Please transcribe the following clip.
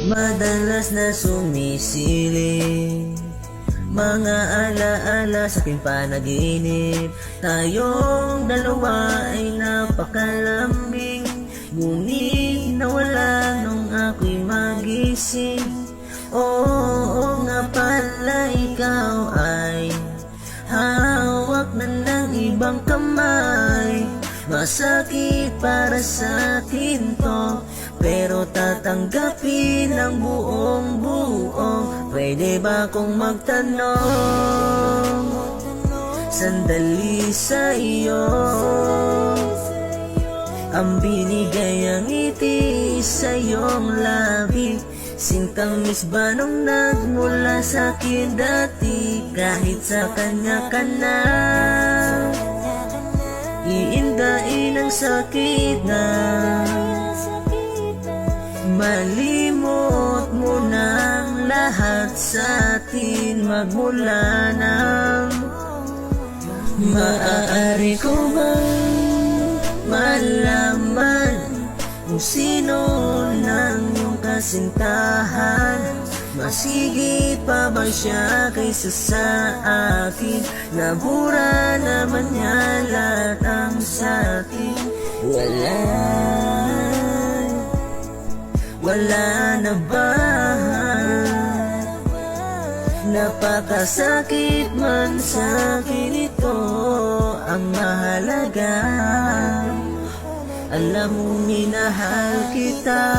Madalas na sumisilip mga alaala sa aking panaginip. Tayong dalawa ay napakalambing, ngunit nawala nung ako'y magising. Oo nga pala, ikaw ay hawak na ng ibang kamay. Masakit para sa akin to, pero tatanggapin ang buong buo. Pwede ba kong magtanong sandali sa iyo? Ang binigay ang ngiti sa iyong labi, singtamis ba nung nagmula sa akin dati? Kahit sa kanya ka na iindain ang sakit na malimot mo ng lahat sa atin. Magmula ng maaari ko bang malaman kung sino ng iyong kasintahan? Masigit pa ba siya kaysa sa akin? Nabura naman niya lahat ang sakin. Wala na ba? Napakasakit man sa akin ito. Ang mahalaga, alam mo minahal kita.